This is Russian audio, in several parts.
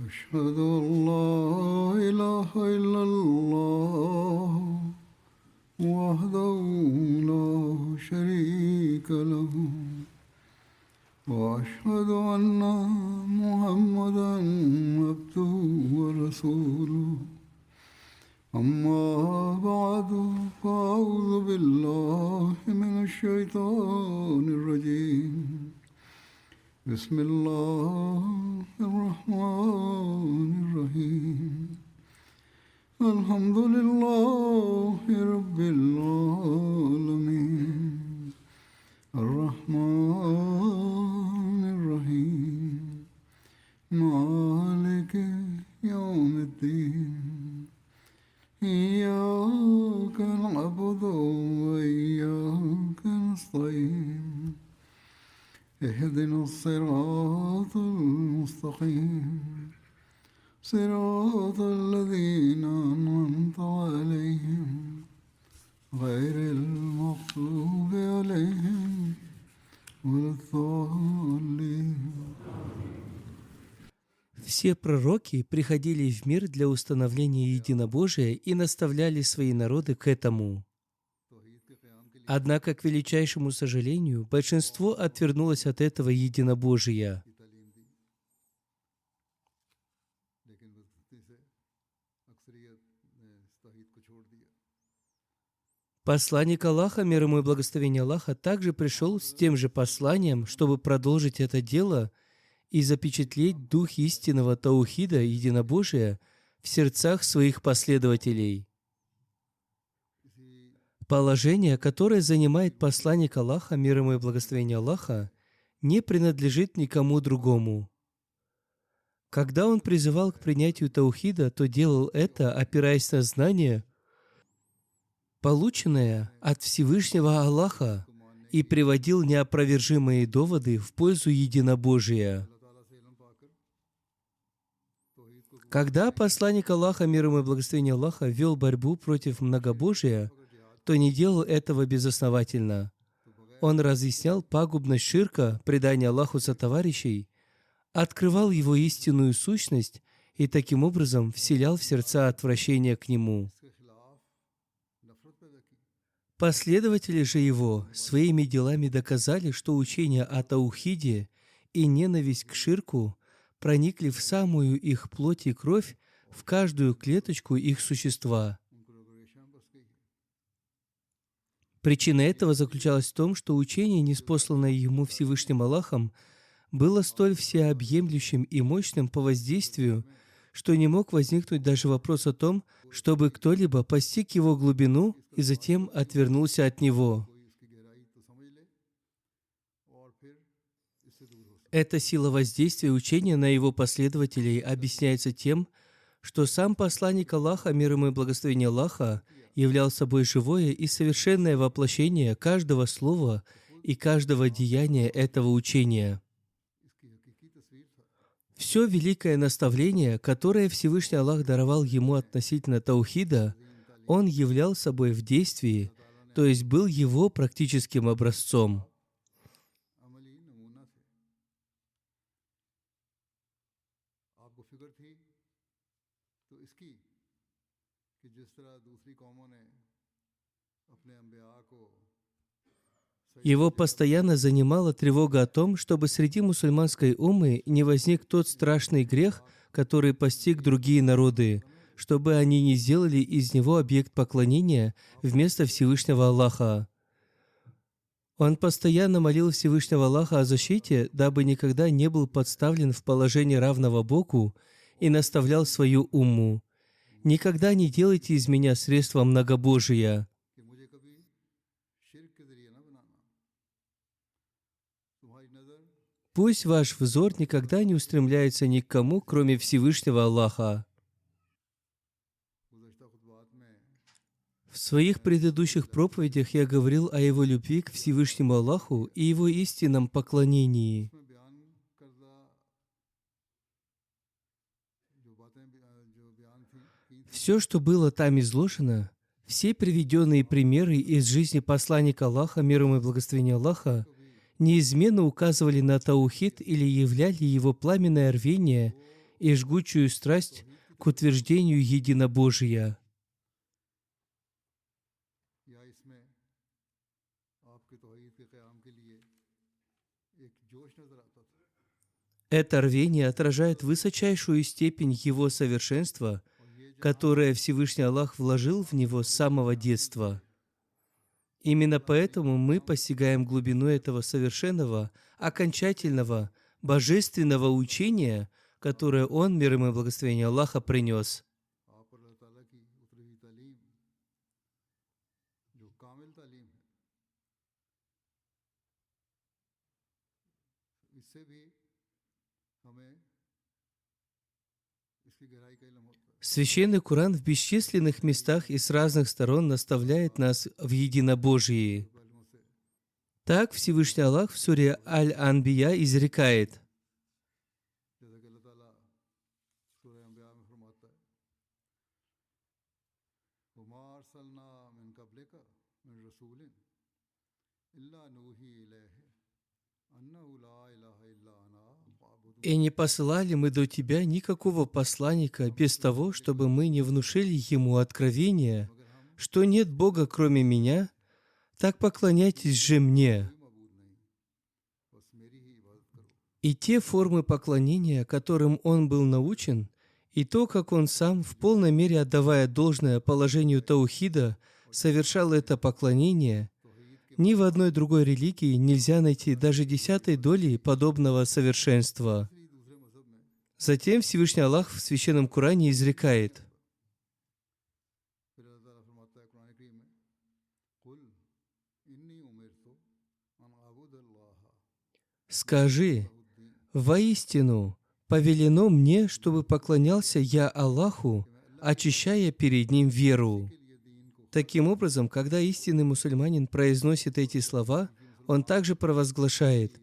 أشهد أن لا إله إلا الله وحده لا شريك له وأشهد أن محمدا عبده ورسوله أما بعد فأعوذ بالله من الشيطان الرجيم بسم الله الرحمن الرحيم الحمد لله رب العالمين الرحمن الرحيم مالك يوم الدين إياك نعبد وإياك نستعين اهدنا الصراط المستقيم صراط الذين أنعمت عليهم غير المغضوب عليهم ولا الضالين. Все пророки приходили в мир для установления единобожия и наставляли свои народы к этому. Однако, к величайшему сожалению, большинство отвернулось от этого единобожия. Посланник Аллаха, мир ему и благословение Аллаха, также пришел с тем же посланием, чтобы продолжить это дело и запечатлеть дух истинного таухида, единобожия, в сердцах своих последователей. Положение, которое занимает посланник Аллаха, мир ему и благословение Аллаха, не принадлежит никому другому. Когда он призывал к принятию таухида, то делал это, опираясь на знание, полученное от Всевышнего Аллаха, и приводил неопровержимые доводы в пользу единобожия. Когда посланник Аллаха, мир ему и благословение Аллаха, вел борьбу против многобожия, то не делал этого безосновательно. Он разъяснял пагубность ширка, предания Аллаху сотоварищей, открывал его истинную сущность и таким образом вселял в сердца отвращение к нему. Последователи же его своими делами доказали, что учение о таухиде и ненависть к ширку проникли в самую их плоть и кровь, в каждую клеточку их существа. Причина этого заключалась в том, что учение, ниспосланное ему Всевышним Аллахом, было столь всеобъемлющим и мощным по воздействию, что не мог возникнуть даже вопрос о том, чтобы кто-либо постиг его глубину и затем отвернулся от него. Эта сила воздействия учения на его последователей объясняется тем, что сам посланник Аллаха, мир ему и благословение Аллаха, являл собой живое и совершенное воплощение каждого слова и каждого деяния этого учения. Все великое наставление, которое Всевышний Аллах даровал ему относительно таухида, он являл собой в действии, то есть был его практическим образцом. Его постоянно занимала тревога о том, чтобы среди мусульманской уммы не возник тот страшный грех, который постиг другие народы, чтобы они не сделали из него объект поклонения вместо Всевышнего Аллаха. Он постоянно молил Всевышнего Аллаха о защите, дабы никогда не был подставлен в положение равного Богу, и наставлял свою умму: «Никогда не делайте из меня средства многобожия». Пусть ваш взор никогда не устремляется ни к кому, кроме Всевышнего Аллаха. В своих предыдущих проповедях я говорил о его любви к Всевышнему Аллаху и его истинном поклонении. Все, что было там изложено, все приведенные примеры из жизни посланника Аллаха, мир ему и благословение Аллаха, неизменно указывали на таухид или являли его пламенное рвение и жгучую страсть к утверждению единобожия. या इसमें आपके तौहीद के क़याम के लिए एक जोश नजर आता था। Это рвение отражает высочайшую степень его совершенства, которое Всевышний Аллах вложил в него с самого детства. Именно поэтому мы постигаем глубину этого совершенного, окончательного, божественного учения, которое Он, мир ему и благословение Аллаха, принес. आप पर अल्लाह ताला की उतरी हुई तालीम जो कामिल तालीम है, इससे भी हमें इसकी गहराई का इल्म होता है। Священный Коран в бесчисленных местах и с разных сторон наставляет нас в единобожии. पहलुओं से Так Всевышний Аллах в суре Аль-Анбия изрекает: जैसा कि अल्लाह ताला सूरह अंबिया में फरमाता है, वमा अरसलना मिन क़ब्लिका मिन रसूलिन इल्ला नूही इलैहि अन्नहु ला इलाहा इल्ला अना फअबुदून। «И не посылали мы до тебя никакого посланника без того, чтобы мы не внушили ему откровение, что нет Бога, кроме меня, так поклоняйтесь же мне». मबूद नहीं, बस मेरी ही इबादत करो। И те формы поклонения, которым он был научен, и то, как он сам, в полной мере отдавая должное положению таухида, совершал это поклонение, ни в одной другой религии нельзя найти даже 10 доли подобного совершенства. दूसरे मजहब में Затем Всевышний Аллах в Священном Коране изрекает: फिर अल्लाह ताला फरमाता है कुरान करीम में, कुल इन्नी उमिरतु अन अअबुदल्लाह «Скажи, воистину повелено мне, чтобы поклонялся я Аллаху, очищая перед Ним веру». Таким образом, когда истинный мусульманин произносит эти слова, он также провозглашает: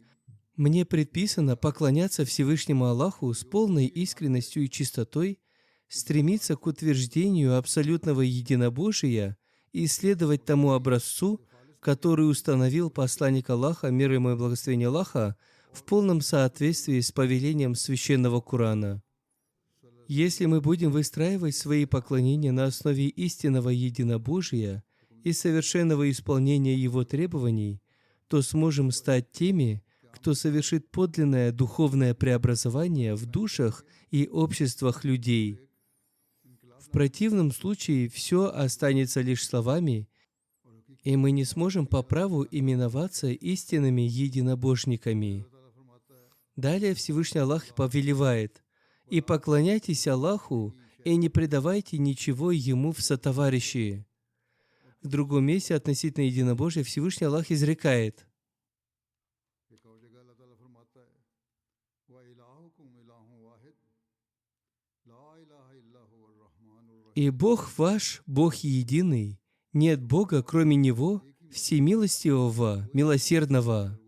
«Мне предписано поклоняться Всевышнему Аллаху с полной искренностью и чистотой, стремиться к утверждению абсолютного единобожия и следовать тому образцу, который установил посланник Аллаха, мир ему и благословение Аллаха, в полном соответствии с повелением Священного Корана». Если мы будем выстраивать свои поклонения на основе истинного единобожия и совершенного исполнения его требований, то сможем стать теми, кто совершит подлинное духовное преобразование в душах и обществах людей. В противном случае все останется лишь словами, и мы не сможем по праву именоваться истинными единобожниками. Далее Всевышний Аллах повелевает: «И поклоняйтесь Аллаху, и не предавайте ничего Ему в сотоварищи». В другом месте относительно единобожия Всевышний Аллах изрекает: एक और जगह अल्लाह ताला फरमाता है, व इलाहुकुम इलाहुन वाहिद ला इलाहा इल्ला हुवल रहमानुर रहीम। «И Бог ваш, Бог единый, нет Бога, кроме Него, всемилостивого, милосердного».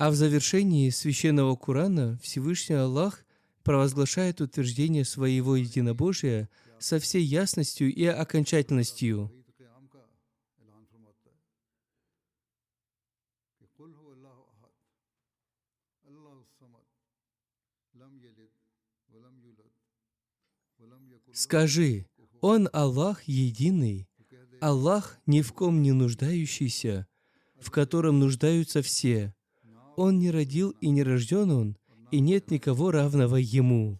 А в завершении Священного Корана Всевышний Аллах провозглашает утверждение своего единобожия со всей ясностью и окончательностью. ईद क़याम का ऐलान फरमाता है कि कुल हु अल्लाहु अहद अल्लाहु समद लम यलिद व लम यूलद व लम यकुल लहु «Скажи, Он Аллах единый, Аллах ни в ком не нуждающийся, в котором нуждаются все. Он не родил и не рожден Он, и нет никого равного Ему».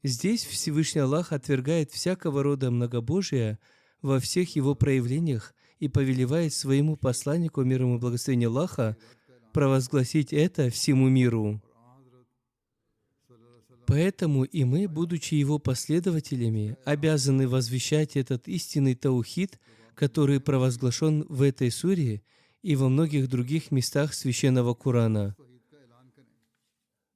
Здесь Всевышний Аллах отвергает всякого рода многобожия во всех его проявлениях и повелевает своему посланнику, мир ему и благословение Аллаха, провозгласить это всему миру. Поэтому и мы, будучи его последователями, обязаны возвещать этот истинный таухид, который провозглашен в этой суре и во многих других местах Священного Корана.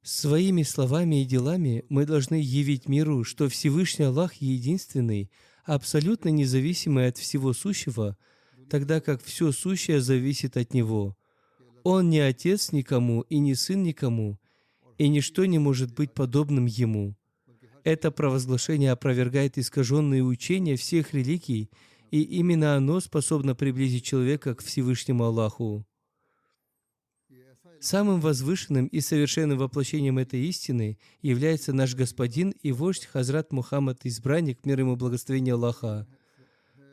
Своими словами и делами мы должны явить миру, что Всевышний Аллах единственный, абсолютно независимый от всего сущего, тогда как все сущее зависит от Него. Он не отец никому и не сын никому, и ничто не может быть подобным Ему. Это провозглашение опровергает искаженные учения всех религий, и именно оно способно приблизить человека к Всевышнему Аллаху. Самым возвышенным и совершенным воплощением этой истины является наш Господин и вождь Хазрат Мухаммад, избранник, мир ему благословения Аллаха.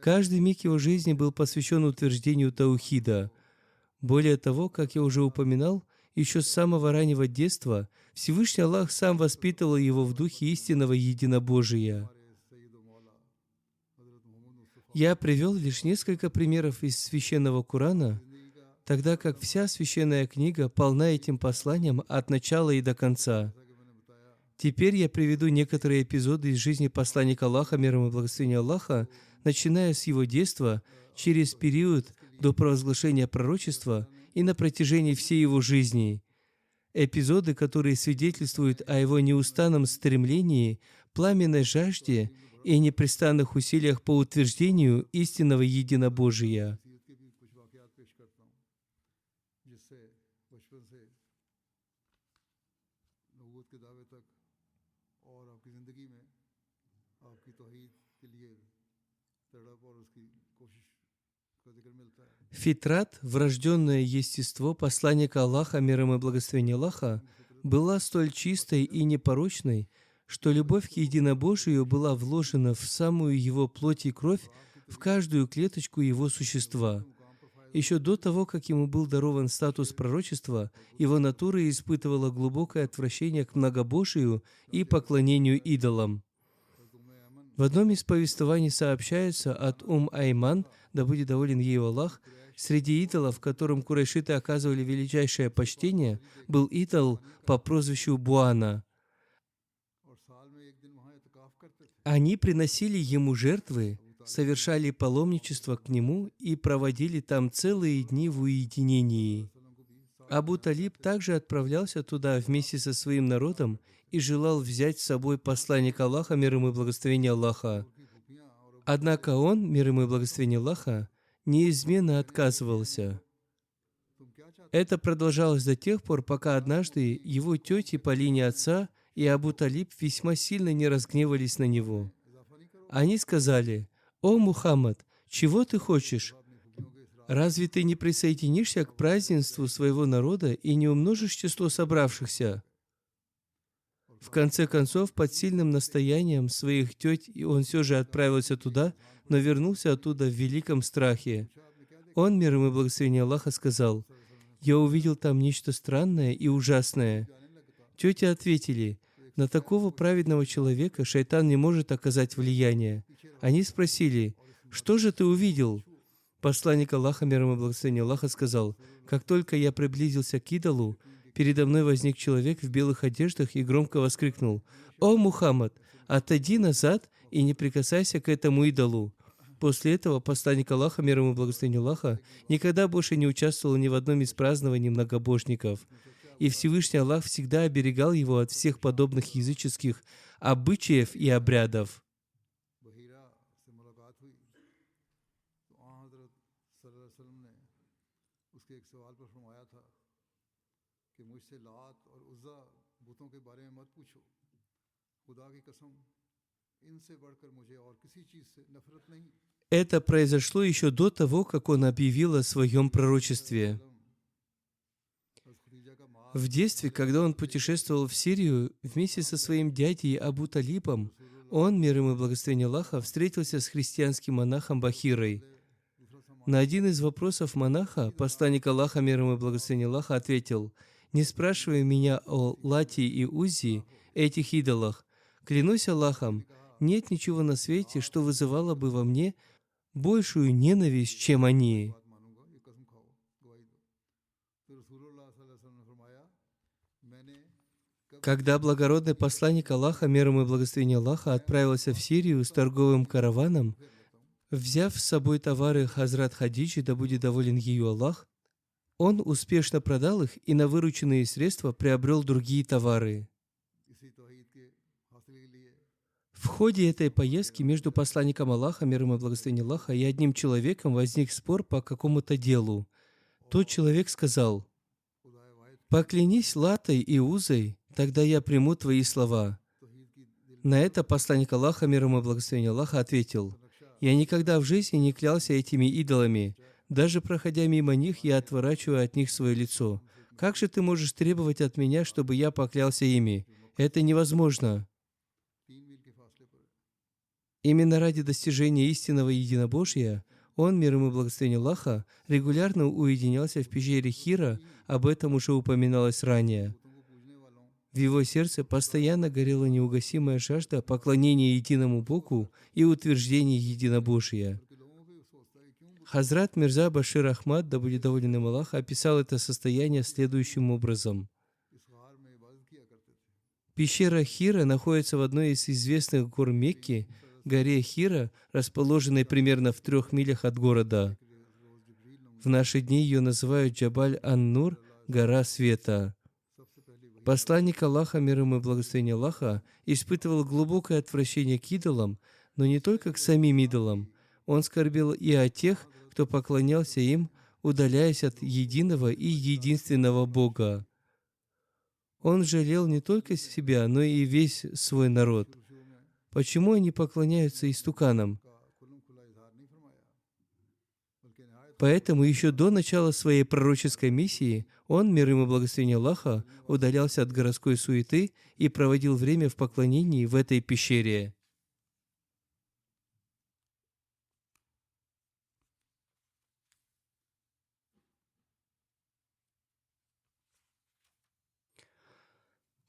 Каждый миг его жизни был посвящен утверждению таухида. Более того, как я уже упоминал, еще с самого раннего детства Всевышний Аллах сам воспитывал его в духе истинного единобожия. Я привел лишь несколько примеров из Священного Корана, тогда как вся Священная книга полна этим посланием от начала и до конца. Теперь я приведу некоторые эпизоды из жизни посланника Аллаха, мир ему и благословения Аллаха, начиная с его детства, через период до провозглашения пророчества и на протяжении всей его жизни. Эпизоды, которые свидетельствуют о его неустанном стремлении, пламенной жажде и непрестанных усилиях по утверждению истинного единобожия. Фитрат, врожденное естество посланника Аллаха, мир ему и благословения Аллаха, была столь чистой и непорочной, что любовь к единобожию была вложена в самую его плоть и кровь, в каждую клеточку его существа. Еще до того, как ему был дарован статус пророчества, его натура испытывала глубокое отвращение к многобожию и поклонению идолам. В одном из повествований сообщается от Айман, да будет доволен ею Аллах, среди идолов, которым курайшиты оказывали величайшее почтение, был идол по прозвищу Буана. Они приносили ему жертвы, совершали паломничество к нему и проводили там целые дни в уединении. Абу Талиб также отправлялся туда вместе со своим народом и желал взять с собой посланника Аллаха, мир ему и благословения Аллаха. Однако он, мир ему и благословения Аллаха, неизменно отказывался. Это продолжалось до тех пор, пока однажды его тети по линии отца и Абу Талиб весьма сильно не разгневались на него. Они сказали: «О Мухаммад, чего ты хочешь? Разве ты не присоединишься к празднеству своего народа и не умножишь число собравшихся?» В конце концов, под сильным настоянием своих теть, он все же отправился туда, но вернулся оттуда в великом страхе. Он, мир ему и благословение Аллаха, сказал: «Я увидел там нечто странное и ужасное». Тети ответили: «На такого праведного человека шайтан не может оказать влияние». Они спросили: «Что же ты увидел?» Посланник Аллаха, мир ему и благословение Аллаха, сказал: «Как только я приблизился к идолу, передо мной возник человек в белых одеждах и громко воскликнул: «О Мухаммад, отойди назад и не прикасайся к этому идолу». После этого посланник Аллаха, мир ему и благословение Аллаха, никогда больше не участвовал ни в одном из празднований многобожников. И Всевышний Аллах всегда оберегал его от всех подобных языческих обычаев и обрядов. Это произошло еще до того, как он объявил о своем пророчестве. В детстве, когда он путешествовал в Сирию вместе со своим дядей Абу Талибом, он, мир ему и благословение Аллаха, встретился с христианским монахом Бахирой. На один из вопросов монаха посланник Аллаха, мир ему и благословение Аллаха, ответил: «Не спрашивай меня о Лате и Узи, этих идолах. Клянусь Аллахом, нет ничего на свете, что вызывало бы во мне большую ненависть, чем они». Когда благородный посланник Аллаха, мир ему и благословение Аллаха, отправился в Сирию с торговым караваном, взяв с собой товары Хазрат Хадиджи, да будет доволен ею Аллах, он успешно продал их и на вырученные средства приобрел другие товары. В ходе этой поездки между посланником Аллаха, мир ему и благословение Аллаха, и одним человеком возник спор по какому-то делу. Тот человек сказал: «Поклянись Латой и Узой, тогда я приму твои слова». На это посланник Аллаха, мир ему и благословение Аллаха, ответил: «Я никогда в жизни не клялся этими идолами. Даже проходя мимо них, я отворачиваю от них свое лицо. Как же ты можешь требовать от меня, чтобы я поклялся ими? Это невозможно. Именно ради достижения истинного единобожия он, мир ему и благословение Аллаха, регулярно уединялся в пещере Хира, об этом уже упоминалось ранее. В его сердце постоянно горела неугасимая жажда поклонения единому Богу и утверждения единобожия. Хазрат Мирза Башир Ахмад, да будет доволен им Аллах, описал это состояние следующим образом. Пещера Хира находится в одной из известных гор Мекки, горе Хира, расположенной примерно в 3 милях от города. В наши дни ее называют Джабаль Ан-Нур, гора света. Посланник Аллаха, мир ему и благословение Аллаха, испытывал глубокое отвращение к идолам, но не только к самим идолам. Он скорбел и о тех, кто поклонялся им, удаляясь от единого и единственного Бога. Он жалел не только себя, но и весь свой народ. Почему они поклоняются истуканам? Поэтому еще до начала своей пророческой миссии он, мир ему и благословение Аллаха, удалялся от городской суеты и проводил время в поклонении в этой пещере.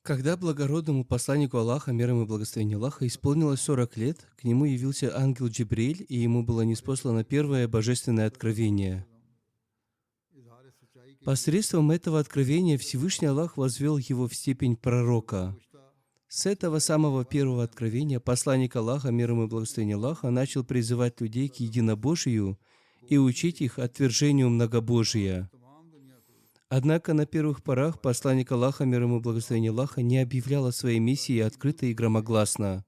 Когда благородному посланнику Аллаха, мир ему и благословение Аллаха, исполнилось 40 лет, к нему явился ангел Джибриль, и ему было ниспослано первое божественное откровение. Посредством этого откровения Всевышний Аллах возвел его в степень пророка. С этого самого первого откровения посланник Аллаха, мир ему и благословение Аллаха, начал призывать людей к единобожию и учить их отвержению многобожия. Однако на первых порах посланник Аллаха, мир ему и благословение Аллаха, не объявлял о своей миссии открыто и громогласно.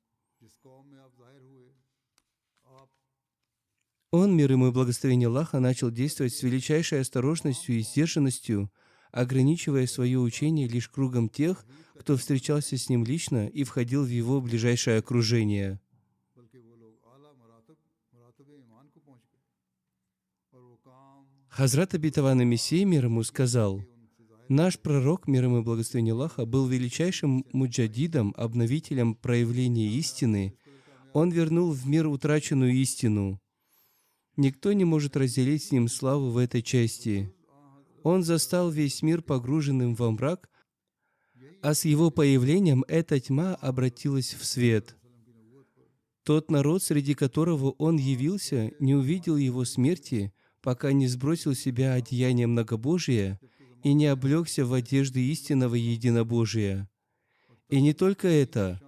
Он, мир ему и благословение Аллаха, начал действовать с величайшей осторожностью и сдержанностью, ограничивая свое учение лишь кругом тех, кто встречался с ним лично и входил в его ближайшее окружение. Хазрат обетованный Мессия, мир ему, сказал: «Наш пророк, мир ему и благословение Аллаха, был величайшим муджадидом, обновителем проявления истины. Он вернул в мир утраченную истину. Никто не может разделить с ним славу в этой части. Он застал весь мир погруженным во мрак, а с его появлением эта тьма обратилась в свет. Тот народ, среди которого он явился, не увидел его смерти, пока не сбросил с себя одеяние многобожия и не облегся в одежды истинного единобожия. И не только это.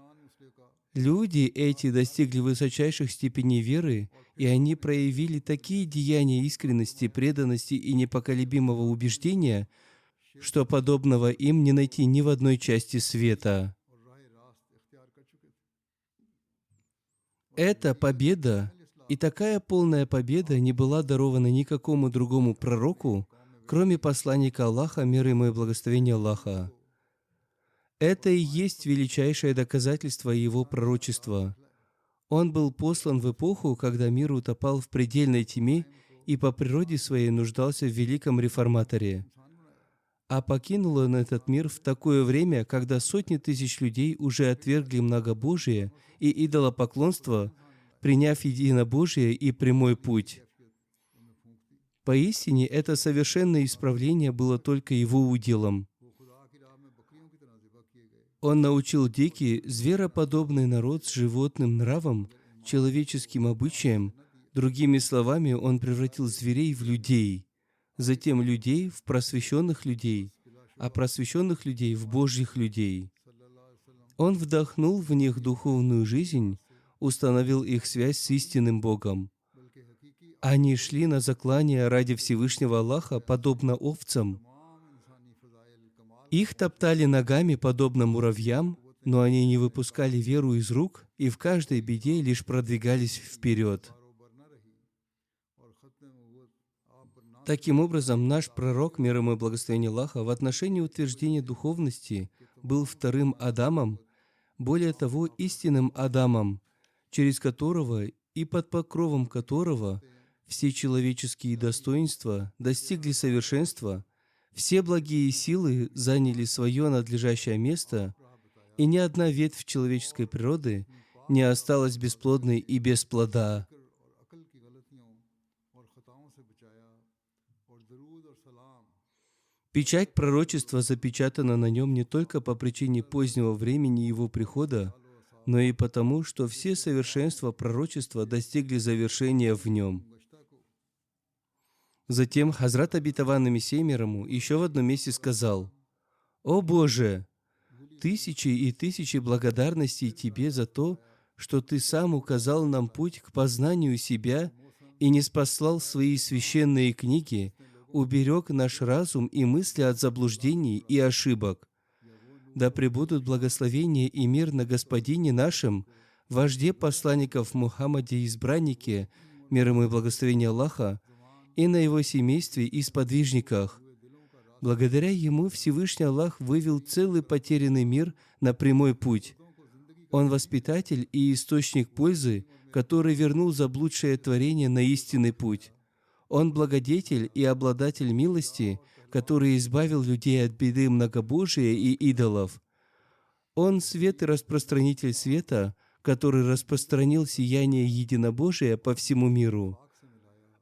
Люди эти достигли высочайших степеней веры, и они проявили такие деяния искренности, преданности и непоколебимого убеждения, что подобного им не найти ни в одной части света. Эта победа, и такая полная победа не была дарована никакому другому пророку, кроме посланника Аллаха, мир ему и благословение Аллаха. Это и есть величайшее доказательство его пророчества. Он был послан в эпоху, когда мир утопал в предельной тьме и по природе своей нуждался в великом реформаторе. А покинул он этот мир в такое время, когда сотни тысяч людей уже отвергли многобожие и идолопоклонство, приняв единобожие и прямой путь. Поистине, это совершенное исправление было только его уделом. Он научил дикий, звероподобный народ с животным нравом, человеческим обычаем. Другими словами, он превратил зверей в людей, затем людей в просвещенных людей, а просвещенных людей в Божьих людей. Он вдохнул в них духовную жизнь, установил их связь с истинным Богом. Они шли на заклание ради Всевышнего Аллаха, подобно овцам. Их топтали ногами, подобно муравьям, но они не выпускали веру из рук и в каждой беде лишь продвигались вперед. Таким образом, наш пророк, мир ему и благословение Аллаха, в отношении утверждения духовности был вторым Адамом, более того, истинным Адамом, через которого и под покровом которого все человеческие достоинства достигли совершенства, Все благие силы заняли свое надлежащее место, и ни одна ветвь человеческой природы не осталась бесплодной и без плода. Печать пророчества запечатана на нем не только по причине позднего времени его прихода, но и потому, что все совершенства пророчества достигли завершения в нем. Затем Хазрат обетованный Мессия мир ему еще в одном месте сказал: «О Боже! Тысячи и тысячи благодарностей Тебе за то, что Ты сам указал нам путь к познанию Себя и ниспослал свои священные книги, уберег наш разум и мысли от заблуждений и ошибок. Да пребудут благословение и мир на Господине нашем, вожде посланников Мухаммаде избраннике, мир ему и благословение Аллаха, и на его семействе и сподвижниках. Благодаря ему Всевышний Аллах вывел целый потерянный мир на прямой путь. Он воспитатель и источник пользы, который вернул заблудшее творение на истинный путь. Он благодетель и обладатель милости, который избавил людей от беды многобожия и идолов. Он свет и распространитель света, который распространил сияние единобожия по всему миру.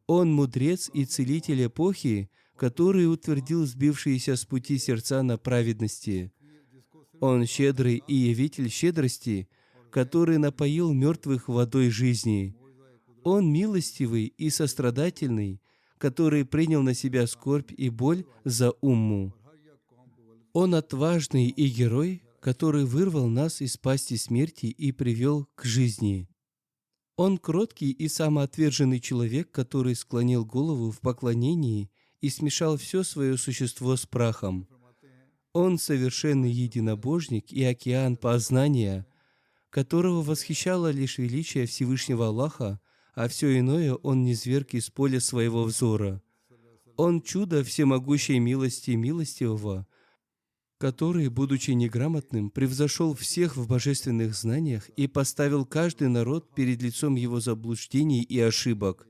Он мудрец и целитель эпохи, который утвердил сбившиеся с пути сердца на праведности. Он щедрый и явитель щедрости, который напоил мертвых водой жизни. Он милостивый и сострадательный, который принял на себя скорбь и боль за умму. Он отважный и герой, который вырвал нас из пасти смерти и привел к жизни. Он кроткий и самоотверженный человек, который склонил голову в поклонении и смешал все свое существо с прахом. Он совершенный единобожник и океан познания, которого восхищало лишь величие Всевышнего Аллаха, а все иное он низверг из поля своего взора. Он чудо всемогущей милости милостивого, который, будучи неграмотным, превзошел всех в божественных знаниях и поставил каждый народ перед лицом его заблуждений и ошибок.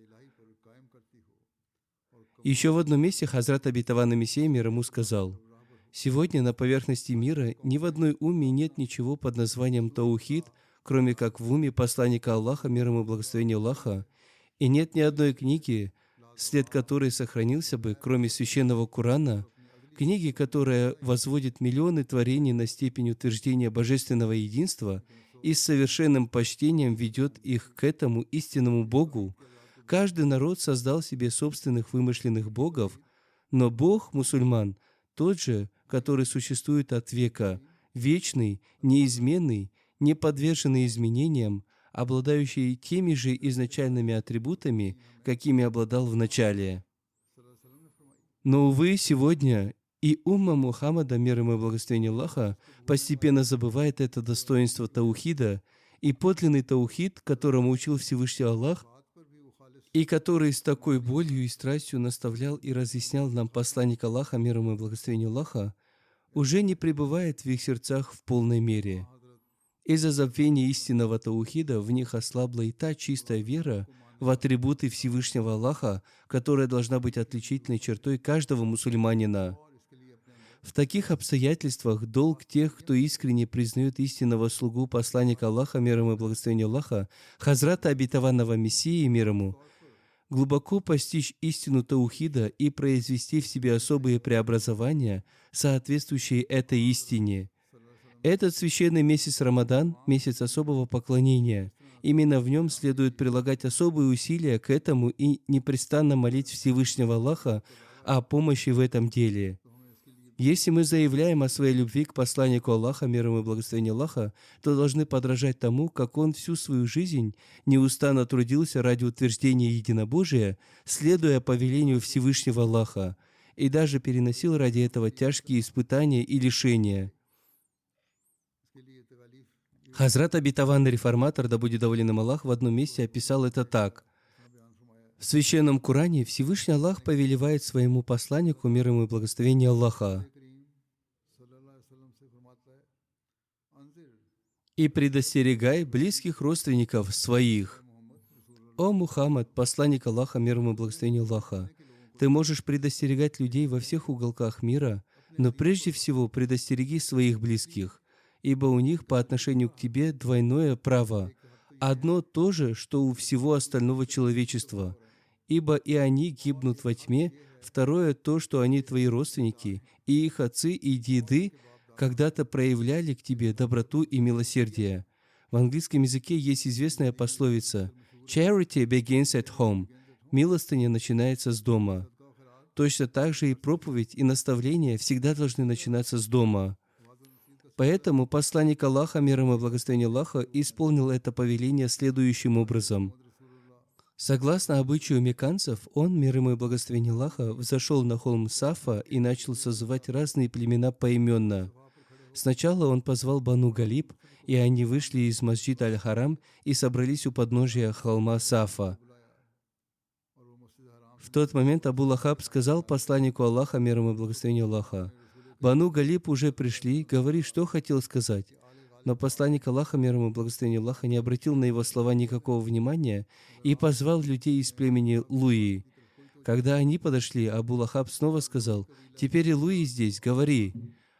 Еще в одном месте Хазрат обетованный Мессия мир ему сказал: «Сегодня на поверхности мира ни в одной умме нет ничего под названием таухид, кроме как в уме посланника Аллаха, мир ему и благословение Аллаха, и нет ни одной книги, след которой сохранился бы, кроме священного Корана, книги, которая возводит миллионы творений на степень утверждения божественного единства и с совершенным почтением ведет их к этому истинному Богу. Каждый народ создал себе собственных вымышленных богов, но Бог мусульман тот же, который существует от века, вечный, неизменный, не подверженный изменениям, обладающий теми же изначальными атрибутами, какими обладал в начале. Но, увы, сегодня и умма Мухаммада, мир ему и благословение Аллаха, постепенно забывает это достоинство таухида, и подлинный таухид, которому учил Всевышний Аллах, и который с такой болью и страстью наставлял и разъяснял нам посланник Аллаха, мир ему и благословение Аллаха, уже не пребывает в их сердцах в полной мере. Из-за забвения истинного таухида в них ослабла и та чистая вера в атрибуты Всевышнего Аллаха, которая должна быть отличительной чертой каждого мусульманина. В таких обстоятельствах долг тех, кто искренне признает истинного слугу посланника Аллаха, мир ему и благословение Аллаха, Хазрата обетованного Мессии, мир ему, глубоко постичь истину таухида и произвести в себе особые преобразования, соответствующие этой истине. Этот священный месяц Рамадан – месяц особого поклонения. Именно в нем следует прилагать особые усилия к этому и непрестанно молить Всевышнего Аллаха о помощи в этом деле. Если мы заявляем о своей любви к посланнику Аллаха, мир ему и благословение Аллаха, то должны подражать тому, как он всю свою жизнь неустанно трудился ради утверждения единобожия, следуя повелению Всевышнего Аллаха, и даже переносил ради этого тяжкие испытания и лишения. Хазрат обетованный реформатор, да будет доволен им Аллах, в одном месте описал это так. В Священном Коране Всевышний Аллах повелевает своему посланнику, мир ему и благословение Аллаха: «И предостерегай близких родственников своих». О Мухаммад, посланник Аллаха, мир ему и благословение Аллаха, Ты можешь предостерегать людей во всех уголках мира, но прежде всего предостереги своих близких, ибо у них по отношению к тебе двойное право, одно то же, что у всего остального человечества, ибо и они гибнут во тьме, второе то, что они твои родственники, и их отцы и деды когда-то проявляли к тебе доброту и милосердие. В английском языке есть известная пословица «Charity begins at home» – «Милостыня начинается с дома». Точно так же и проповедь, и наставления всегда должны начинаться с дома. Поэтому посланник Аллаха, мир ему и благословение Аллаха, исполнил это повеление следующим образом. Согласно обычаю мекканцев, он, мир ему и благословение Аллаха, взошел на холм Сафа и начал созывать разные племена поименно. Сначала он позвал Бану Галиб, и они вышли из Масджида Аль-Харам и собрались у подножия холма Сафа. В тот момент Абу Лахаб сказал посланнику Аллаха, мир ему и благословение Аллаха: «Бану Галиб уже пришли, говори, что хотел сказать». Но посланник Аллаха, мир ему и благословение Аллаха, не обратил на его слова никакого внимания и позвал людей из племени Луи. Когда они подошли, Абу Лахаб снова сказал: «Теперь и Луи здесь, говори».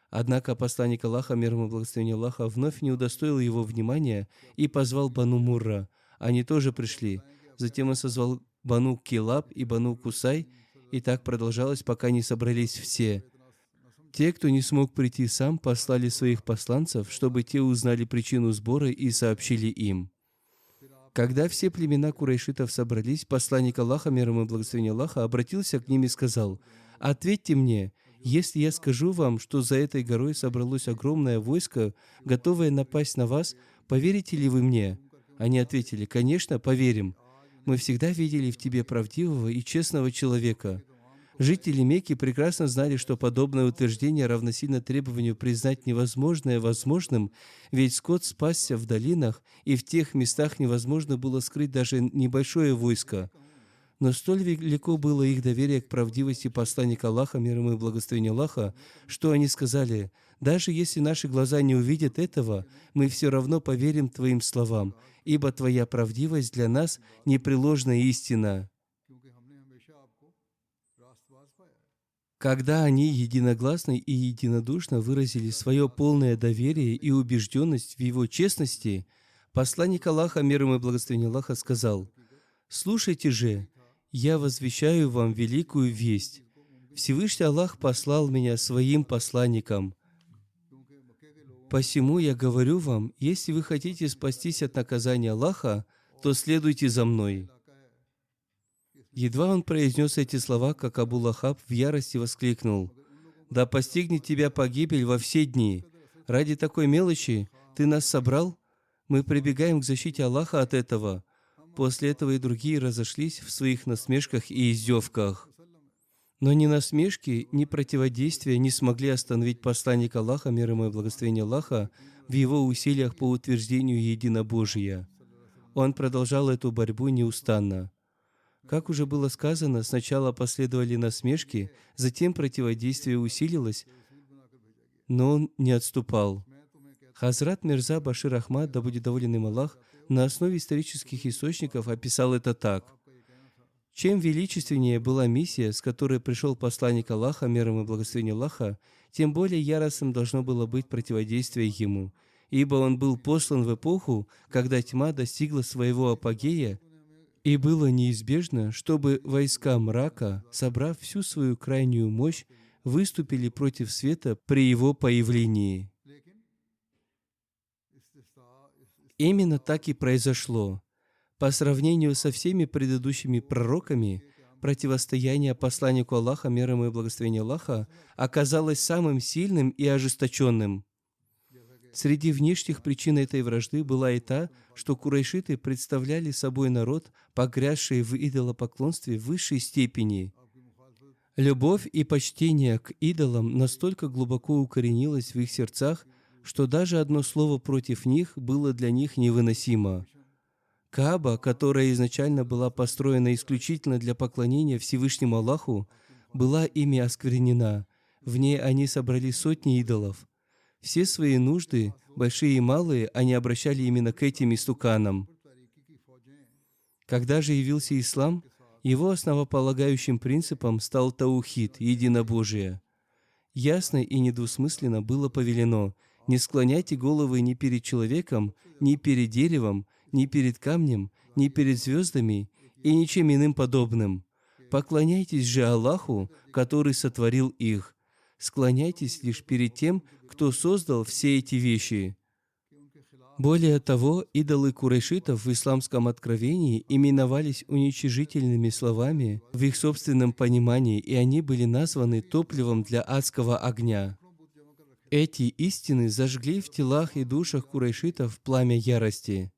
Однако посланник Аллаха, мир ему и благословение Аллаха, вновь не удостоил его внимания и позвал Бану Мурра. Они тоже пришли. Затем он созвал Бану Килаб и Бану Кусай, и так продолжалось, пока не собрались все. Те, кто не смог прийти сам, послали своих посланцев, чтобы те узнали причину сбора и сообщили им. Когда все племена курайшитов собрались, посланник Аллаха, мир ему и благословение Аллаха, обратился к ним и сказал: «Ответьте мне, если я скажу вам, что за этой горой собралось огромное войско, готовое напасть на вас, поверите ли вы мне?» Они ответили: «Конечно, поверим. Мы всегда видели в тебе правдивого и честного человека». Жители Мекки прекрасно знали, что подобное утверждение равносильно требованию признать невозможное возможным, ведь скот спасся в долинах, и в тех местах невозможно было скрыть даже небольшое войско. Но столь велико было их доверие к правдивости посланника Аллаха, мир ему и благословение Аллаха, что они сказали: «Даже если наши глаза не увидят этого, мы все равно поверим Твоим словам, ибо Твоя правдивость для нас – непреложная истина». Когда они единогласно и единодушно выразили свое полное доверие и убежденность в его честности, посланник Аллаха, мир ему и благословение Аллаха, сказал: «Слушайте же, я возвещаю вам великую весть. Всевышний Аллах послал меня своим посланником. Посему я говорю вам, если вы хотите спастись от наказания Аллаха, то следуйте за мной». Едва он произнес эти слова, как Абу Лахаб в ярости воскликнул: «Да постигнет тебя погибель во все дни! Ради такой мелочи ты нас собрал? Мы прибегаем к защите Аллаха от этого». После этого и другие разошлись в своих насмешках и издевках. Но ни насмешки, ни противодействия не смогли остановить посланника Аллаха, мир ему и благословение Аллаха, в его усилиях по утверждению единобожия. Он продолжал эту борьбу неустанно. Как уже было сказано, сначала последовали насмешки, затем противодействие усилилось, но он не отступал. Хазрат Мирза Башир Ахмад, да будет доволен им Аллах, на основе исторических источников описал это так: чем величественнее была миссия, с которой пришел посланник Аллаха, мир ему и благословение Аллаха, тем более яростным должно было быть противодействие ему, ибо он был послан в эпоху, когда тьма достигла своего апогея, и было неизбежно, чтобы войска мрака, собрав всю свою крайнюю мощь, выступили против света при его появлении. Именно так и произошло. По сравнению со всеми предыдущими пророками, противостояние посланнику Аллаха, мир ему и благословение Аллаха, оказалось самым сильным и ожесточенным. Среди внешних причин этой вражды была и та, что курайшиты представляли собой народ, погрязший в идолопоклонстве в высшей степени. Любовь и почтение к идолам настолько глубоко укоренилось в их сердцах, что даже одно слово против них было для них невыносимо. Кааба, которая изначально была построена исключительно для поклонения Всевышнему Аллаху, была ими осквернена. В ней они собрали сотни идолов. Все свои нужды, большие и малые, они обращали именно к этим истуканам. Когда же явился ислам, Его основополагающим принципом стал таухид, единобожие. Ясно и недвусмысленно было повелено: не склоняйте головы ни перед человеком, ни перед деревом, ни перед камнем, ни перед звездами и ничем иным подобным. Поклоняйтесь же Аллаху, который сотворил их. Склоняйтесь лишь перед тем, кто создал все эти вещи. Более того, идолы курайшитов в исламском откровении именовались уничижительными словами в их собственном понимании, и они были названы топливом для адского огня. Эти истины зажгли в телах и душах курайшитов пламя ярости.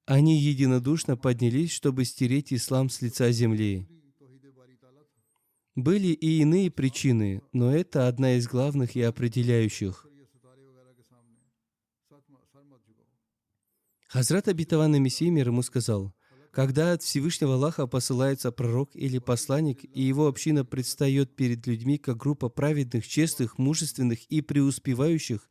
Они единодушно поднялись, чтобы стереть ислам с лица земли. Были и иные причины, но это одна из главных и определяющих. Хазрат обетованный Мессия мир ему сказал: когда от Всевышнего Аллаха посылается пророк или посланник, и его община предстает перед людьми как группа праведных, честных, мужественных и преуспевающих,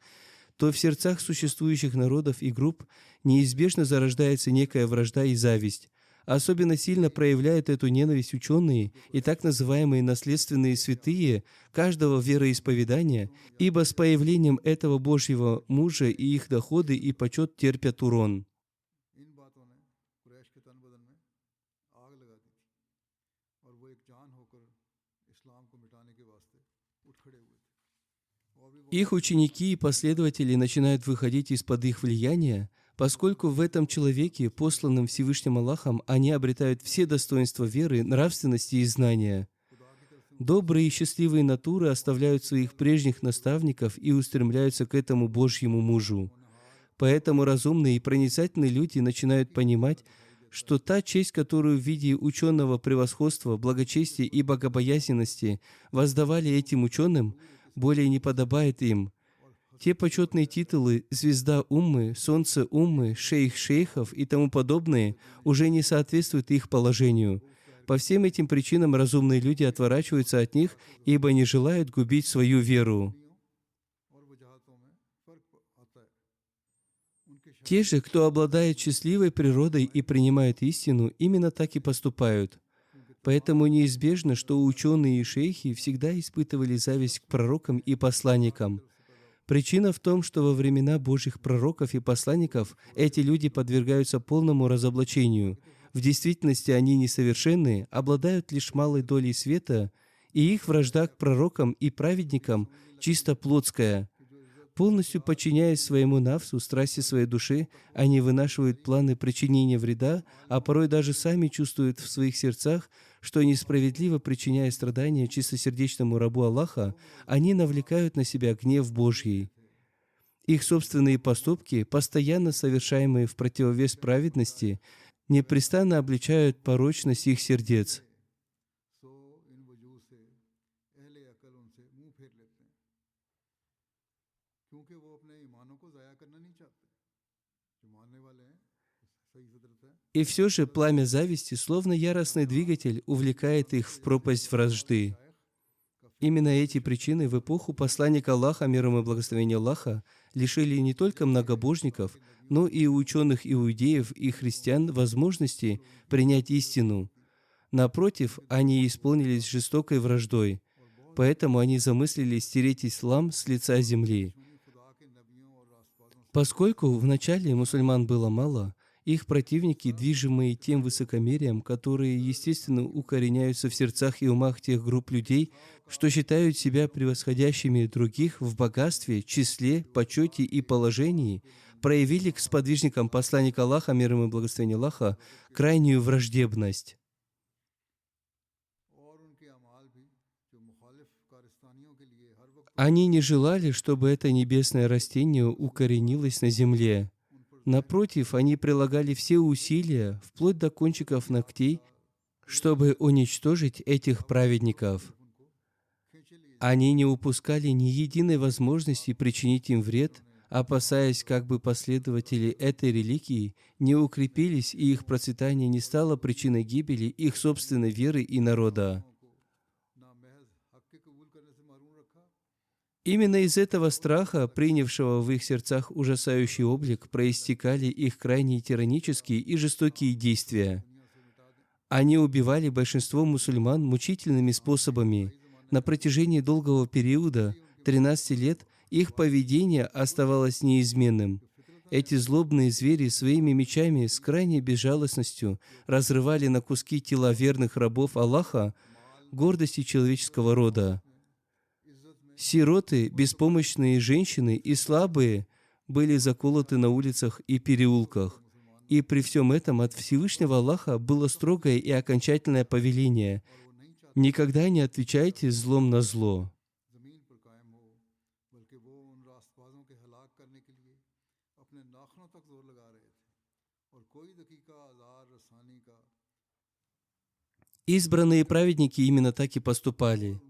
то в сердцах существующих народов и групп неизбежно зарождается некая вражда и зависть. Особенно сильно проявляют эту ненависть ученые и так называемые наследственные святые каждого вероисповедания, ибо с появлением этого Божьего мужа и их доходы и почет терпят урон. Их ученики и последователи начинают выходить из-под их влияния, поскольку в этом человеке, посланном Всевышним Аллахом, они обретают все достоинства веры, нравственности и знания. Добрые и счастливые натуры оставляют своих прежних наставников и устремляются к этому Божьему мужу. Поэтому разумные и проницательные люди начинают понимать, что та честь, которую в виде ученого превосходства, благочестия и богобоязненности воздавали этим ученым, более не подобает им. Те почетные титулы «Звезда Уммы», «Солнце Уммы», «Шейх шейхов» и тому подобные уже не соответствуют их положению. По всем этим причинам разумные люди отворачиваются от них, ибо не желают губить свою веру. Те же, кто обладает счастливой природой и принимает истину, именно так и поступают. Поэтому неизбежно, что ученые и шейхи всегда испытывали зависть к пророкам и посланникам. Причина в том, что во времена Божьих пророков и посланников эти люди подвергаются полному разоблачению. В действительности они несовершенны, обладают лишь малой долей света, и их вражда к пророкам и праведникам чисто плотская. Полностью подчиняясь своему нафсу, страсти своей души, они вынашивают планы причинения вреда, а порой даже сами чувствуют в своих сердцах, что несправедливо причиняя страдания чистосердечному рабу Аллаха, они навлекают на себя гнев Божий. Их собственные поступки, постоянно совершаемые в противовес праведности, непрестанно обличают порочность их сердец. И все же пламя зависти, словно яростный двигатель, увлекает их в пропасть вражды. Именно эти причины в эпоху посланника Аллаха, мир ему и благословения Аллаха, лишили не только многобожников, но и ученых иудеев и христиан возможности принять истину. Напротив, они исполнились жестокой враждой, поэтому они замыслили стереть ислам с лица земли. Поскольку вначале мусульман было мало, их противники, движимые тем высокомерием, которые, естественно, укореняются в сердцах и умах тех групп людей, что считают себя превосходящими других в богатстве, числе, почете и положении, проявили к сподвижникам посланника Аллаха, мир ему и благословения Аллаха, крайнюю враждебность. Они не желали, чтобы это небесное растение укоренилось на земле. Напротив, они прилагали все усилия, вплоть до кончиков ногтей, чтобы уничтожить этих праведников. Они не упускали ни единой возможности причинить им вред, опасаясь, как бы последователи этой религии не укрепились и их процветание не стало причиной гибели их собственной веры и народа. Именно из этого страха, принявшего в их сердцах ужасающий облик, проистекали их крайне тиранические и жестокие действия. Они убивали большинство мусульман мучительными способами. На протяжении долгого периода, 13 лет, их поведение оставалось неизменным. Эти злобные звери своими мечами с крайней безжалостностью разрывали на куски тела верных рабов Аллаха, гордости человеческого рода. Сироты, беспомощные женщины и слабые были заколоты на улицах и переулках. И при всем этом от Всевышнего Аллаха было строгое и окончательное повеление: никогда не отвечайте злом на зло. Избранные праведники именно так и поступали.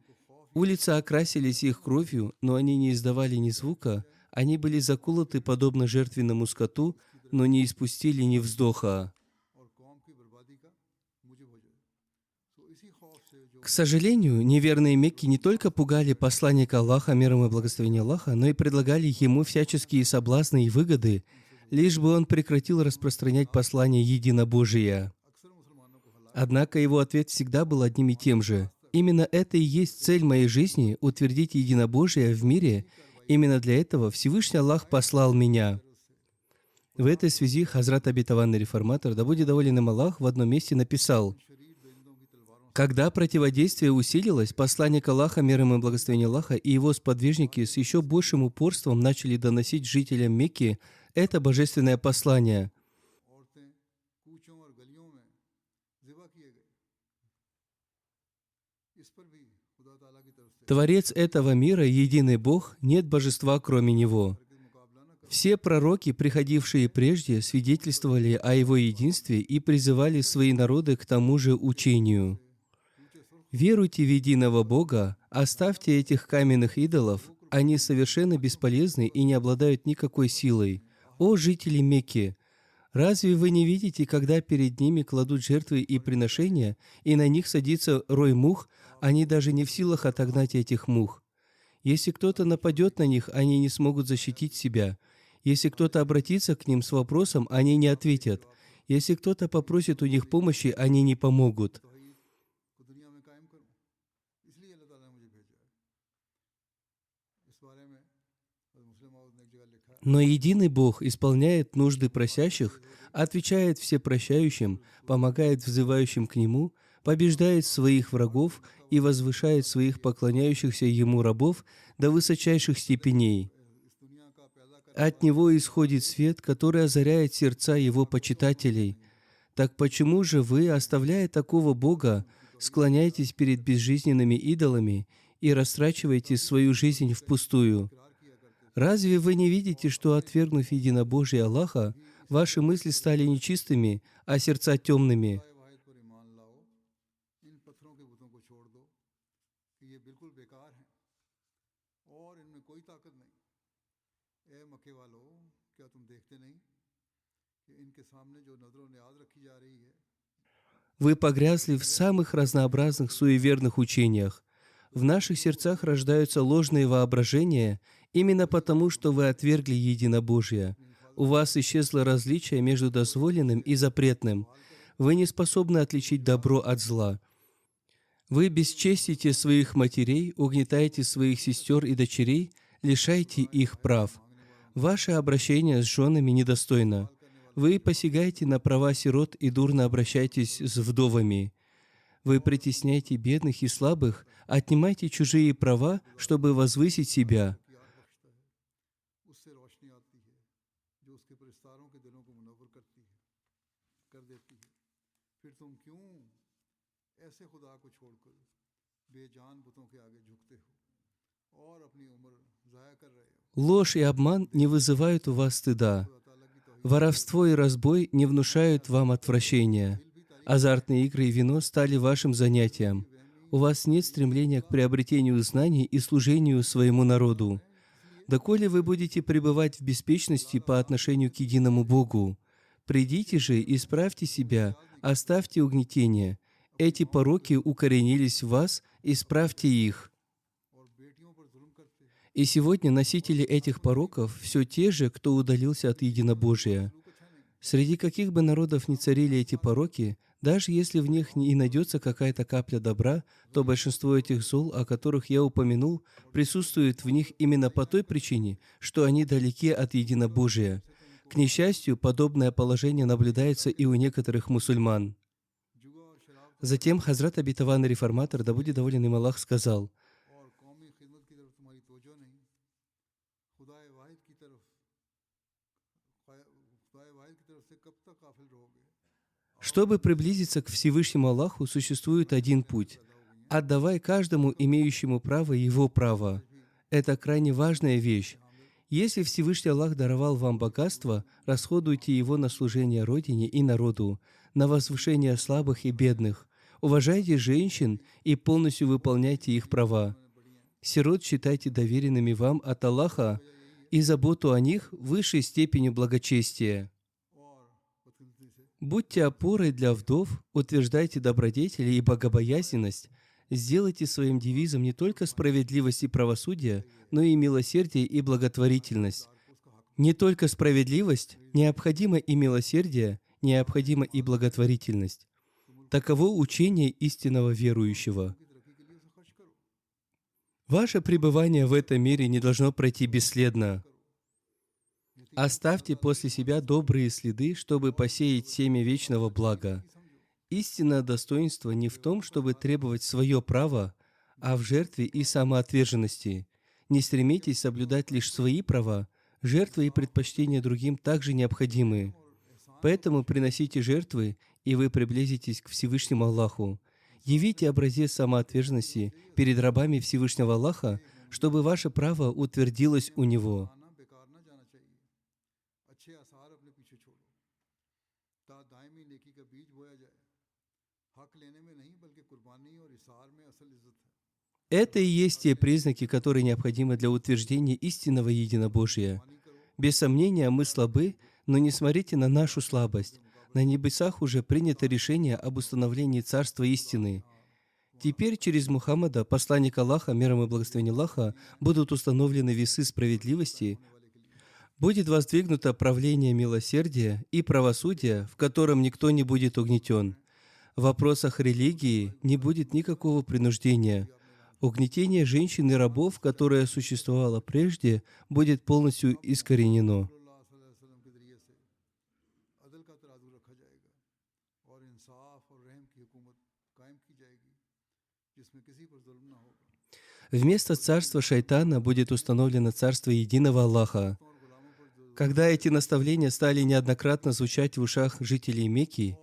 Улицы окрасились их кровью, но они не издавали ни звука. Они были заколоты подобно жертвенному скоту, но не испустили ни вздоха. К сожалению, неверные Мекки не только пугали посланника Аллаха, мир ему и благословение Аллаха, но и предлагали ему всяческие соблазны и выгоды, лишь бы он прекратил распространять послание единобожия. Однако его ответ всегда был одним и тем же. Именно это и есть цель моей жизни – утвердить единобожие в мире. Именно для этого Всевышний Аллах послал меня. В этой связи Хазрат Обетованный Реформатор, да будет доволен им Аллах, в одном месте написал: когда противодействие усилилось, посланник Аллаха, мир ему и благословение Аллаха, и его сподвижники с еще большим упорством начали доносить жителям Мекки это божественное послание. Творец этого мира, единый Бог, нет божества, кроме Него. Все пророки, приходившие прежде, свидетельствовали о Его единстве и призывали свои народы к тому же учению. Веруйте в единого Бога, оставьте этих каменных идолов, они совершенно бесполезны и не обладают никакой силой. О жители Мекки! Разве вы не видите, когда перед ними кладут жертвы и приношения, и на них садится рой мух, они даже не в силах отогнать этих мух? Если кто-то нападет на них, они не смогут защитить себя. Если кто-то обратится к ним с вопросом, они не ответят. Если кто-то попросит у них помощи, они не помогут. Но единый Бог исполняет нужды просящих, отвечает всепрощающим, помогает взывающим к Нему, побеждает своих врагов и возвышает своих поклоняющихся Ему рабов до высочайших степеней. От Него исходит свет, который озаряет сердца Его почитателей. Так почему же вы, оставляя такого Бога, склоняетесь перед безжизненными идолами и растрачиваете свою жизнь впустую? Разве вы не видите, что, отвергнув единобожие Аллаха, ваши мысли стали нечистыми, а сердца темными? Вы погрязли в самых разнообразных суеверных учениях. В наших сердцах рождаются ложные воображения именно потому, что вы отвергли единобожие. У вас исчезло различие между дозволенным и запретным. Вы не способны отличить добро от зла. Вы бесчестите своих матерей, угнетаете своих сестер и дочерей, лишаете их прав. Ваше обращение с женами недостойно. Вы посягаете на права сирот и дурно обращаетесь с вдовами. Вы притесняете бедных и слабых, отнимаете чужие права, чтобы возвысить себя. Ложь и обман не вызывают у вас стыда. Воровство и разбой не внушают вам отвращения. Азартные игры и вино стали вашим занятием. У вас нет стремления к приобретению знаний и служению своему народу. Доколе вы будете пребывать в беспечности по отношению к единому Богу? Придите же, исправьте себя, оставьте угнетение. Эти пороки укоренились в вас, исправьте их. И сегодня носители этих пороков все те же, кто удалился от единобожия. Среди каких бы народов ни царили эти пороки, Даже если в них и найдется какая-то капля добра, то большинство этих зол, о которых я упомянул, присутствует в них именно по той причине, что они далеки от единобожия. К несчастью, подобное положение наблюдается и у некоторых мусульман. Затем Хазрат Обетованный Реформатор, да будет доволен им Аллах, сказал: чтобы приблизиться к Всевышнему Аллаху, существует один путь. Отдавай каждому имеющему право его право. Это крайне важная вещь. Если Всевышний Аллах даровал вам богатство, расходуйте его на служение Родине и народу, на возвышение слабых и бедных. Уважайте женщин и полностью выполняйте их права. Сирот считайте доверенными вам от Аллаха и заботу о них высшей степенью благочестия. Будьте опорой для вдов, утверждайте добродетели и богобоязненность, сделайте своим девизом не только справедливость и правосудие, но и милосердие и благотворительность. Не только справедливость, необходимо и милосердие, необходимо и благотворительность. Таково учение истинного верующего. Ваше пребывание в этом мире не должно пройти бесследно. Оставьте после себя добрые следы, чтобы посеять семя вечного блага. Истинное достоинство не в том, чтобы требовать свое право, а в жертве и самоотверженности. Не стремитесь соблюдать лишь свои права, жертвы и предпочтения другим также необходимы. Поэтому приносите жертвы, и вы приблизитесь к Всевышнему Аллаху. Явите образец самоотверженности перед рабами Всевышнего Аллаха, чтобы ваше право утвердилось у Него. Это и есть те признаки, которые необходимы для утверждения истинного единобожия. Без сомнения, мы слабы, но не смотрите на нашу слабость. На небесах уже принято решение об установлении Царства истины. Теперь через Мухаммада, посланника Аллаха, миром и благословения Аллаха, будут установлены весы справедливости, будет воздвигнуто правление милосердия и правосудия, в котором никто не будет угнетен. В вопросах религии не будет никакого принуждения. Угнетение женщин и рабов, которое существовало прежде, будет полностью искоренено. Вместо царства шайтана будет установлено царство единого Аллаха. Когда эти наставления стали неоднократно звучать в ушах жителей Мекки,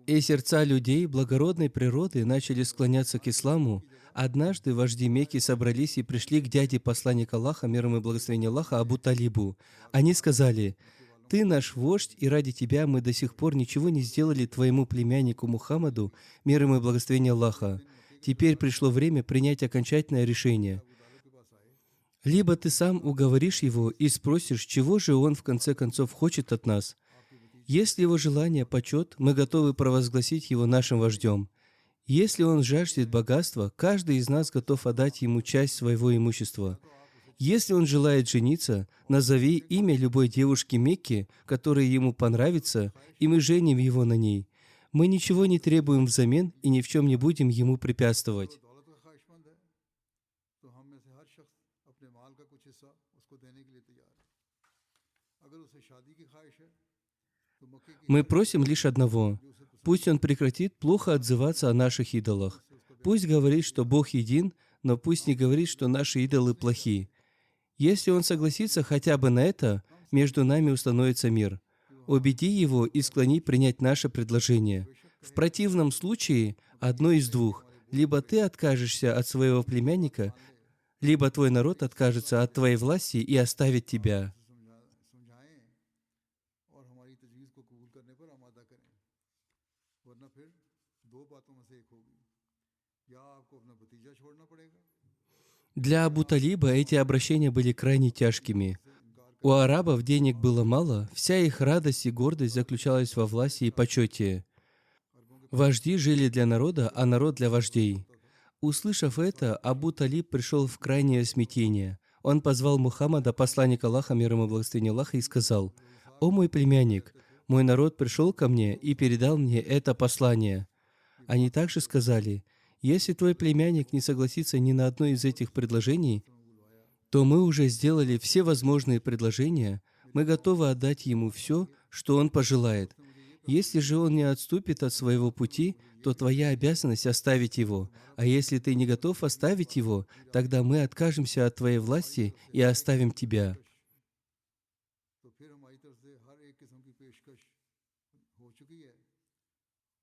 и сердца людей благородной природы начали склоняться к исламу, однажды вожди Мекки собрались и пришли к дяде посланника Аллаха, миром и благословения Аллаха, Абу Талибу. Они сказали: «Ты наш вождь, и ради тебя мы до сих пор ничего не сделали твоему племяннику Мухаммаду, миром и благословения Аллаха. Теперь пришло время принять окончательное решение. Либо ты сам уговоришь его и спросишь, чего же он в конце концов хочет от нас. Если его желание почет, мы готовы провозгласить его нашим вождем. Если он жаждет богатства, каждый из нас готов отдать ему часть своего имущества. Если он желает жениться, назови имя любой девушки Мекки, которая ему понравится, и мы женим его на ней. Мы ничего не требуем взамен и ни в чем не будем ему препятствовать». Мы просим лишь одного. Пусть он прекратит плохо отзываться о наших идолах. Пусть говорит, что Бог един, но пусть не говорит, что наши идолы плохи. Если он согласится хотя бы на это, между нами установится мир. Убеди его и склони принять наше предложение. В противном случае одно из двух. Либо ты откажешься от своего племянника, либо твой народ откажется от твоей власти и оставит тебя. Для Абу Талиба эти обращения были крайне тяжкими. У арабов денег было мало, вся их радость и гордость заключалась во власти и почете. Вожди жили для народа, а народ для вождей. Услышав это, Абу Талиб пришел в крайнее смятение. Он позвал Мухаммада, посланника Аллаха, миром и благословения Аллаха, и сказал: «О мой племянник, мой народ пришел ко мне и передал мне это послание. Они также сказали, если твой племянник не согласится ни на одно из этих предложений, то мы уже сделали все возможные предложения, мы готовы отдать ему все, что он пожелает. Если же он не отступит от своего пути, то твоя обязанность оставить его. А если ты не готов оставить его, тогда мы откажемся от твоей власти и оставим тебя. तो फिर हमारी तरफ से हर एक किस्म की पेशकश हो चुकी है,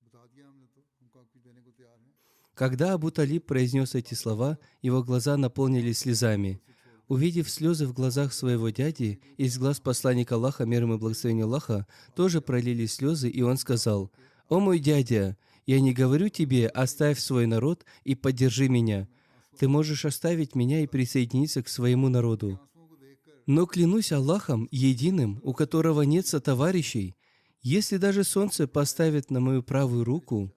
बता दिया हमने, तो हम काफी देने को तैयार हैं। Когда Абу Талиб произнес эти слова, его глаза наполнились слезами. Увидев слезы в глазах своего дяди, из глаз посланника Аллаха, мир ему и благословение Аллаха, тоже пролились слезы, и он сказал: «О мой дядя, я не говорю тебе, оставь свой народ и поддержи меня. Ты можешь оставить меня и присоединиться к своему народу. Но клянусь Аллахом, единым, у которого нет сотоварищей, если даже солнце поставит на мою правую руку,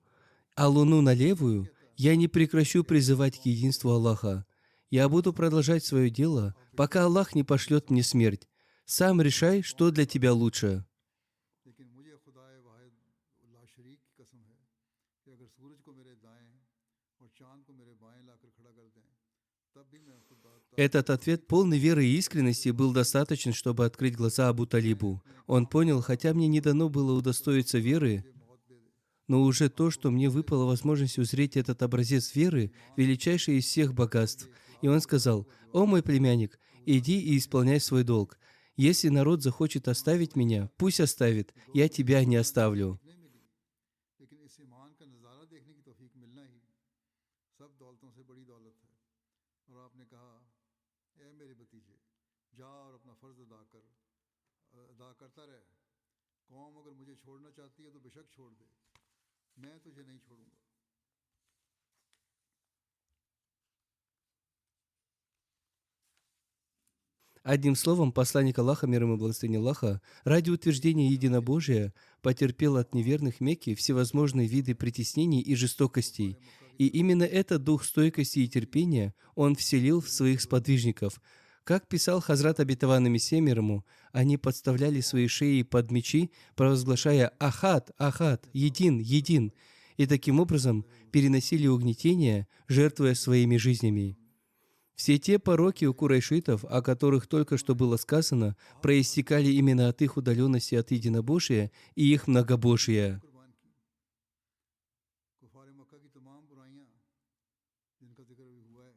а луну на левую, я не прекращу призывать к единству Аллаха. Я буду продолжать свое дело, пока Аллах не пошлет мне смерть. Сам решай, что для тебя лучше». लेकिन मुझे खुदाए वाहिद ला शरीक की कसम है कि अगर सूरज को मेरे दाएं और चांद को मेरे बाएं लाकर खड़ा कर दें, तब भी मैं खुद Этот ответ, полный веры и искренности, был достаточен, чтобы открыть глаза Абу Талибу. Он понял, хотя мне не дано было удостоиться веры, но уже то, что мне выпала возможность узреть этот образец веры, величайший из всех богатств. И он сказал: «О мой племянник, иди и исполняй свой долг. Если народ захочет оставить меня, пусть оставит, я тебя не оставлю». लेकिन इस ईमान का नज़ारा देखने की तौफीक मिलना ही सब दौलतों से बड़ी दौलत है। और आपने कहा, ए मेरे भतीजे, जा और अपना फ़र्ज़ अदा करता रहे। कौम अगर मुझे छोड़ना चाहती है तो बेशक छोड़ दे, मैं तुझे नहीं छोड़ूंगा। Одним словом, посланник Аллаха, мир ему и благословение Аллаха, ради утверждения единобожия потерпел от неверных Мекки всевозможные виды притеснений и жестокостей. И именно этот дух стойкости и терпения он вселил в своих сподвижников. Как писал Хазрат обетованный Мессия мир ему, они подставляли свои шеи под мечи, провозглашая «Ахад, Ахад, един, един», и таким образом переносили угнетения, жертвуя своими жизнями. Все те пороки у курайшитов, о которых только что было сказано, проистекали именно от их удаленности от единобожия и их многобожия. कुर्बान की कुफार मक्का की तमाम बुराइयां जिनका जिक्र भी हुआ है,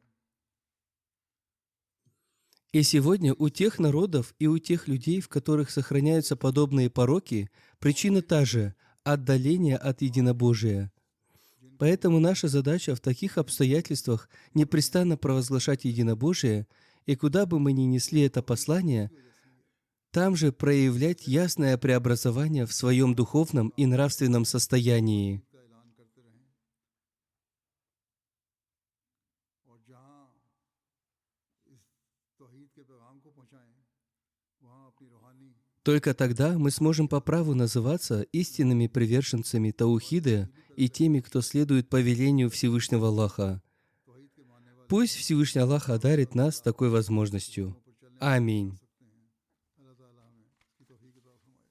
И сегодня у тех народов и у тех людей, в которых сохраняются подобные пороки, причина та же – отдаление от единобожия. Поэтому наша задача в таких обстоятельствах непрестанно провозглашать единобожие, и куда бы мы ни несли это послание, там же проявлять ясное преобразование в своем духовном и нравственном состоянии. का ऐलान करते रहें। और जहां इस तौहीद के पैगाम को पहुंचाएं, वहां अपनी रूहानी Только тогда мы сможем по праву называться истинными приверженцами таухида и теми, кто следует повелению Всевышнего Аллаха. तौहीद के मानने वाले Пусть Всевышний Аллах одарит нас такой возможностью. Аминь. सकते हैं। अल्लाह ताला हमें इसकी तौफीक अता फरमाए।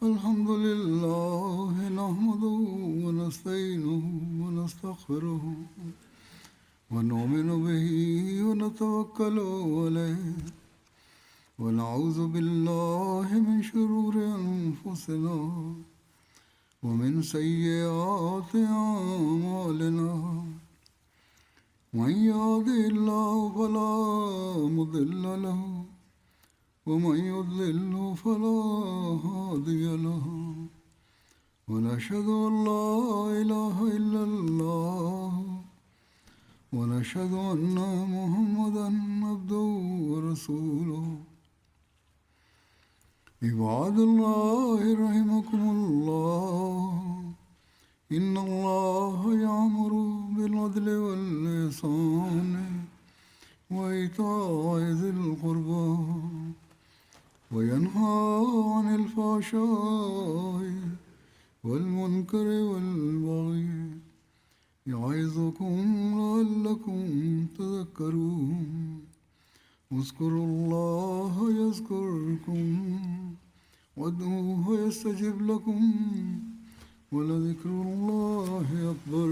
الحمد لله نحمده ونستعينه ونستغفره ونؤمن به ونتوكل عليه ونعوذ بالله من شرور أنفسنا ومن سيئات أعمالنا من يهده الله فلا مضل له ومن يضلل فلا هادي له ونشهد أن لا إله إلا الله ونشهد أن محمدا عبده ورسوله عباد الله رحمكم الله إن الله يأمر بالعدل والإحسان وإيتاء ذي القربى وينهى عن الفحشاء والمنكر والبغي يعظكم لعلكم تذكرون اذكروا الله يذكركم وادعوه يستجب لكم ولذكر الله أكبر